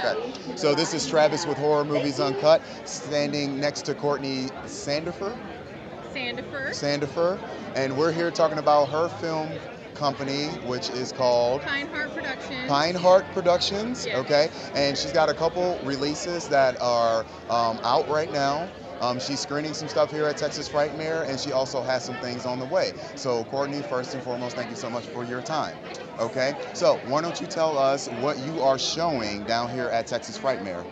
Okay. So this is Travis with Horror Movies Uncut, standing next to Courtney Sandifer. Sandifer. Sandifer, and we're here talking about her film company, which is called Pine Heart Productions. Pine Heart Productions. Yes. Okay, and she's got a couple releases that are out right now. She's screening some stuff here at Texas Frightmare, and she also has some things on the way. So, Courtney, first and foremost, thank you so much for your time. Okay, so why don't you tell us what you are showing down here at Texas Frightmare?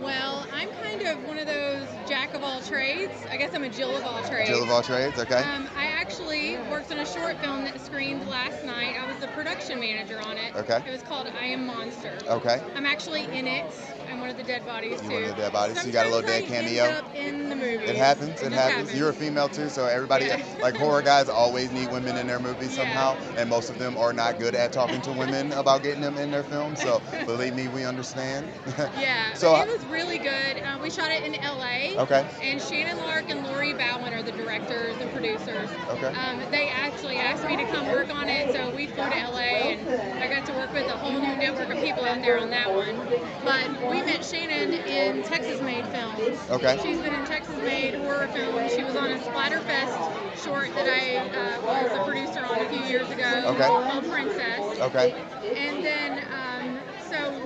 Well, I'm kind of one of those jack of all trades. I guess I'm a Jill of all trades. Jill of all trades, okay. I actually worked on a short film that screened last night. I was the production manager on it. Okay. It was called I Am Monster. Okay. I'm actually in it. I'm one of the dead bodies too. You're one of the dead bodies, so you got a little dead cameo. I end up in the movie. It happens. It happens. You're a female too, so everybody, like horror guys, always need women in their movies somehow, and most of them are not good at talking to women about getting them in their films. So believe me, we understand. Yeah. So it was really good. We shot it in LA. Okay. And Shannon Lark and Lori Bowen are the directors and producers. Okay. They actually asked me to come work on it, so we flew to LA, and I got to work with a whole new network of people out there on that one. But we met Shannon in Texas Made Films. Okay. She's been in Texas Made horror films. She was on a Splatterfest short that I was a producer on a few years ago. Okay. Called Princess. Okay. And then, so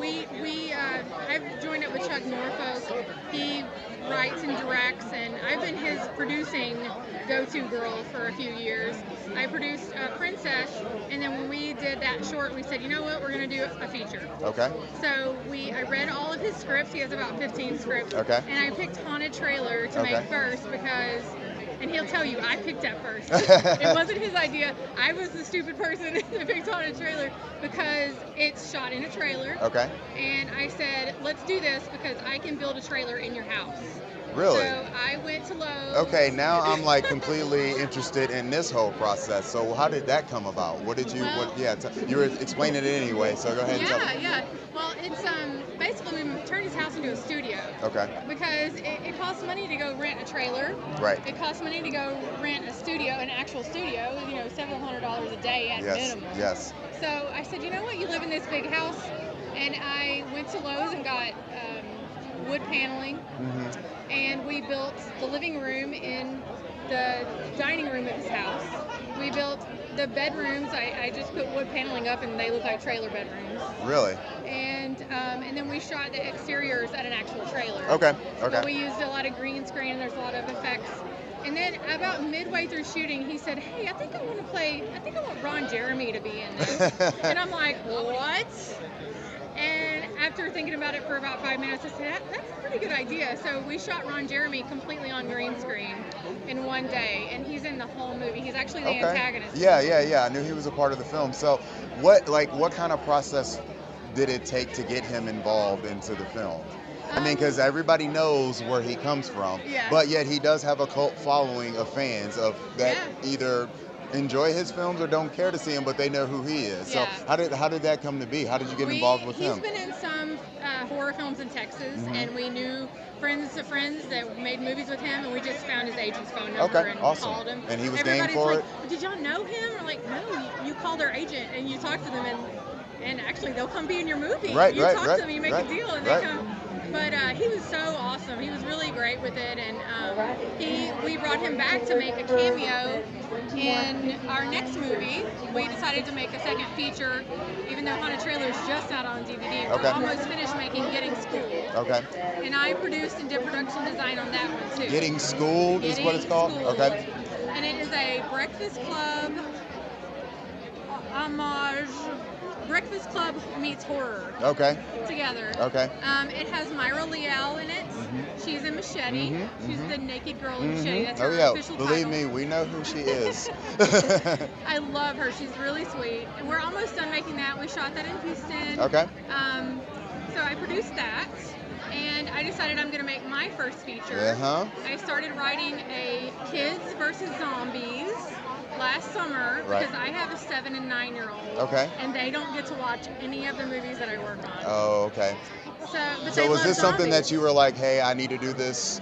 I've joined up with Chuck Norfolk. He writes and directs, and I've been his producing go-to girl for a few years. I produced Princess, and then when we did that short, we said, you know what, we're going to do a feature. Okay. So I read all of his scripts. He has about 15 scripts. Okay. And I picked Haunted Trailer to make first because, and he'll tell you, I picked that first. It wasn't his idea. I was the stupid person that picked Haunted Trailer because it's shot in a trailer. Okay. And I said, let's do this because I can build a trailer in your house. Really? So I went to Lowe's. Okay, now I'm like completely interested in this whole process. So how did that come about? What did you? You were explaining it anyway. So go ahead and tell me. Yeah. Well, it's basically we turned his house into a studio. Okay. Because it costs money to go rent a trailer. Right. It costs money to go rent a studio, an actual studio. You know, several $100s a day at minimum. Yes. So I said, you know what? You live in this big house, and I went to Lowe's and got wood paneling. Mm-hmm. And we built the living room in the dining room of his house. We built the bedrooms. I just put wood paneling up, and they look like trailer bedrooms. Really? And then we shot the exteriors at an actual trailer. Okay. But we used a lot of green screen, and there's a lot of effects. And then about midway through shooting, he said, hey, I think I want Ron Jeremy to be in this. And I'm like, what? And after thinking about it for about 5 minutes, I said, that's a pretty good idea. So we shot Ron Jeremy completely on green screen in one day, and he's in the whole movie. He's actually the antagonist. Yeah. I knew he was a part of the film. So what kind of process did it take to get him involved into the film? I mean, because everybody knows where he comes from, but yet he does have a cult following of fans that either enjoy his films or don't care to see him, but they know who he is. So how did that come to be? How did you get involved with him? He's been in some horror films in Texas, and we knew friends of friends that made movies with him, and we just found his agent's phone number and called him. And he was game for it? Did y'all know him? We're like, no, you call their agent and you talk to them, and actually they'll come be in your movie. You talk to them, you make a deal, and they come. But he was so awesome. He was really great with it, and we brought him back to make a cameo in our next movie. We decided to make a second feature, even though Haunted Trailer is just out on DVD. We're almost finished making Getting Schooled. Okay. And I produced and did production design on that one too. Getting Schooled is what it's called? Okay. And it is a Breakfast Club homage. Breakfast Club meets horror. Okay. Together. Okay. It has Myra Leal in it. Mm-hmm. She's in Machete. She's the naked girl in Mm-hmm. Machete. That's her official title. Believe me, we know who she is. I love her. She's really sweet. And we're almost done making that. We shot that in Houston. Okay. So I produced that. And I decided I'm going to make my first feature. I started writing a Kids versus Zombies last summer because I have a 7 and 9-year-old. Okay. And they don't get to watch any of the movies that I work on. Oh, okay. So was this something that you were like, hey, I need to do this,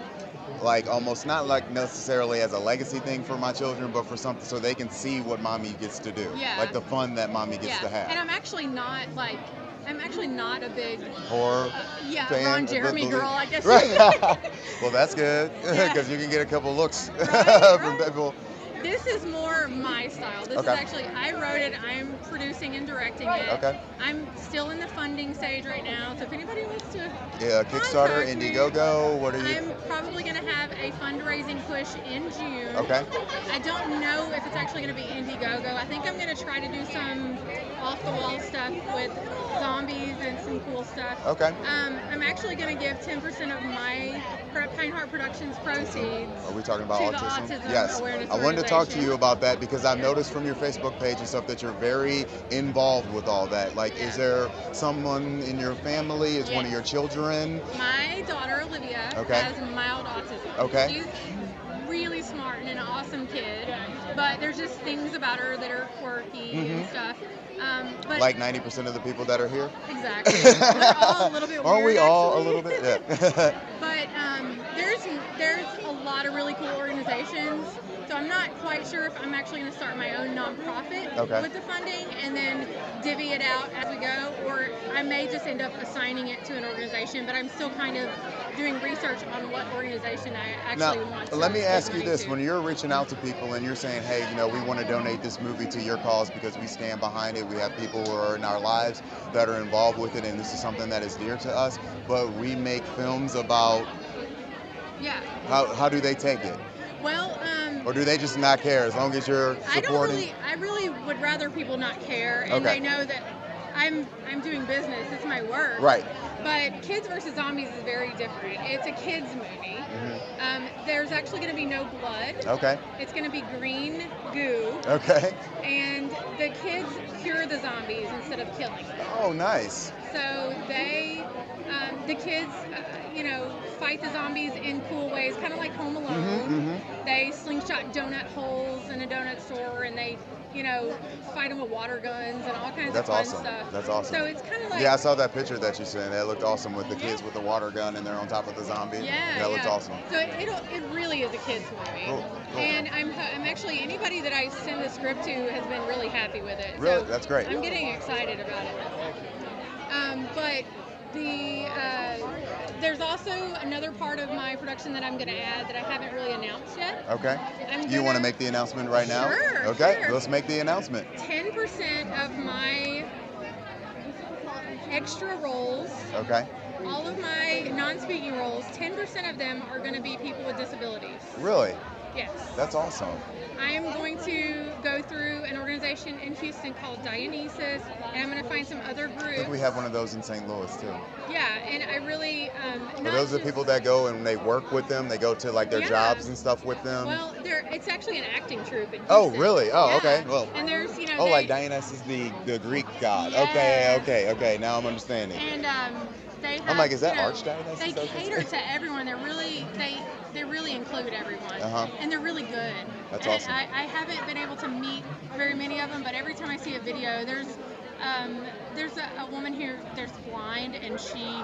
like almost not like necessarily as a legacy thing for my children, but for something so they can see what mommy gets to do, like the fun that mommy gets to have? And I'm actually not like I'm actually not a big horror fan. Ron Jeremy girl, I guess. Right. Well, that's good because you can get a couple looks from people. This is more my style. This is actually, I wrote it, I'm producing and directing it. Okay. I'm still in the funding stage right now, so if anybody wants to Kickstarter, Indiegogo, what are you? I'm probably going to have a fundraising push in June. Okay. I don't know if it's actually going to be Indiegogo. I think I'm going to try to do some off-the-wall stuff with zombies and some cool stuff. Okay. I'm actually going to give 10% of my Pine Heart Productions proceeds. Are we talking about autism? Yes. Awareness I wanted to talk to you about that because I've noticed from your Facebook page and stuff that you're very involved with all that. Like, is there someone in your family? Is one of your children? My daughter Olivia has mild autism. Okay. She's really smart and an awesome kid, but there's just things about her that are quirky and stuff. But like 90% of the people that are here? Exactly. We're all a little bit weird. Aren't we all actually? a little bit? Yeah. But there's a lot of really cool organizations. So I'm not quite sure if I'm actually going to start my own nonprofit with the funding and then divvy it out as we go, or I may just end up assigning it to an organization, but I'm still kind of doing research on what organization I actually want to. Let me ask you this. When you're reaching out to people and you're saying, hey, we want to donate this movie to your cause because we stand behind it, we have people who are in our lives that are involved with it, and this is something that is dear to us, but we make films about how do they take it? Well, or do they just not care as long as you're supporting? I really would rather people not care, and they know that I'm doing business. It's my work. Right. But Kids vs. Zombies is very different. It's a kids movie. There's actually going to be no blood. Okay. It's going to be green goo. Okay. And the kids cure the zombies instead of killing them. Oh, nice. So the kids, fight the zombies in cool ways, kind of like Home Alone. They slingshot donut holes in a donut store, and they, fight them with water guns and all kinds of fun stuff. That's awesome. So it's kind of like... Yeah, I saw that picture that you sent. That looked awesome with the kids with the water gun and they're on top of the zombie. Yeah, that looked awesome. So it really is a kids movie. Cool. And I'm actually, anybody that I send the script to has been really happy with it. Really? So that's great. I'm getting excited about it. But there's also another part of my production that I'm going to add that I haven't really announced yet. Okay. You want to make the announcement right now? Sure. Okay, sure. Let's make the announcement. 10% of my extra roles, all of my non-speaking roles, 10% of them are going to be people with disabilities. Really? Yes. That's awesome. I am going to go through an organization in Houston called Dionysus, and I'm going to find some other groups. I think we have one of those in St. Louis too. Yeah, and I really... Are those the people that go and they work with them? They go to like their jobs and stuff with them? Well, it's actually an acting troupe in Houston. Oh, really? Oh, okay. Well, and there's, like Dionysus is the Greek god. Yes. Okay. Now I'm understanding. And they have... I'm like, is that Archdionysus? They cater to everyone. They're really... They really include everyone, and they're really good. That's and awesome. I haven't been able to meet very many of them, but every time I see a video, there's a woman here that's blind, and she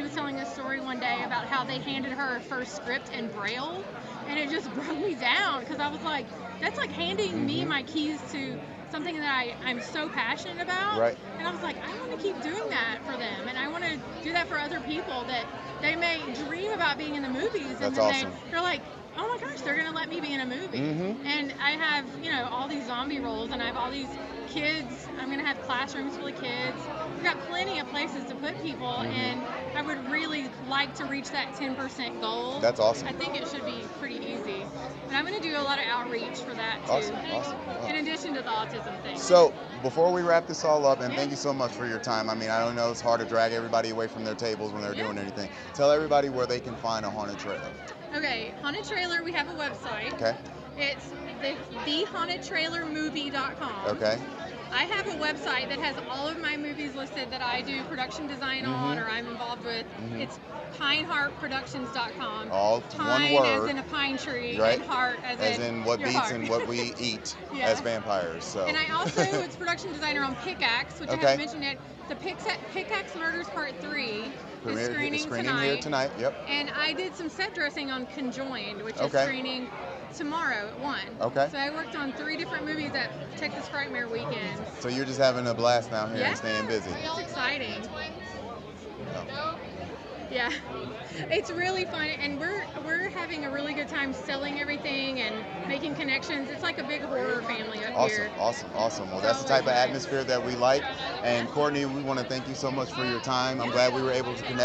was telling a story one day about how they handed her first script in Braille, and it just broke me down because I was like, that's like handing me my keys to something that I'm so passionate about. Right. And I was like, I want to keep doing that for them, and I want to do that for other people that they may dream about being in the movies, and then they're like, oh my gosh, they're going to let me be in a movie. And I have, all these zombie roles, and I have all these kids. I'm going to have classrooms full of kids. We've got plenty of places to put people, and I would really like to reach that 10% goal. That's awesome. I think it should be pretty easy. And I'm going to do a lot of outreach for that, too. Awesome. In addition to the autism thing. So, before we wrap this all up, and thank you so much for your time. I mean, I don't know, it's hard to drag everybody away from their tables when they're doing anything. Tell everybody where they can find a haunted trailer. Okay, Haunted Trailer, we have a website. Okay. It's thehauntedtrailermovie.com. Okay. I have a website that has all of my movies listed that I do production design on or I'm involved with. It's pineheartproductions.com. All pine one word. as in a pine tree, right. and heart as in what beats and what we eat as vampires. So. And I also, it's production designer on Pickaxe, which I haven't mentioned yet. The Pickaxe Murders Part 3 is screening here tonight. Yep. And I did some set dressing on Conjoined, which is screening tomorrow at 1. Okay. So I worked on 3 different movies at Texas Frightmare weekend. So you're just having a blast down here and staying busy. It's exciting. Yeah. Yeah, it's really fun, and we're having a really good time selling everything and making connections. It's like a big horror family up here. Awesome. Well, that's the type of atmosphere that we like. And Courtney, we want to thank you so much for your time. I'm glad we were able to connect.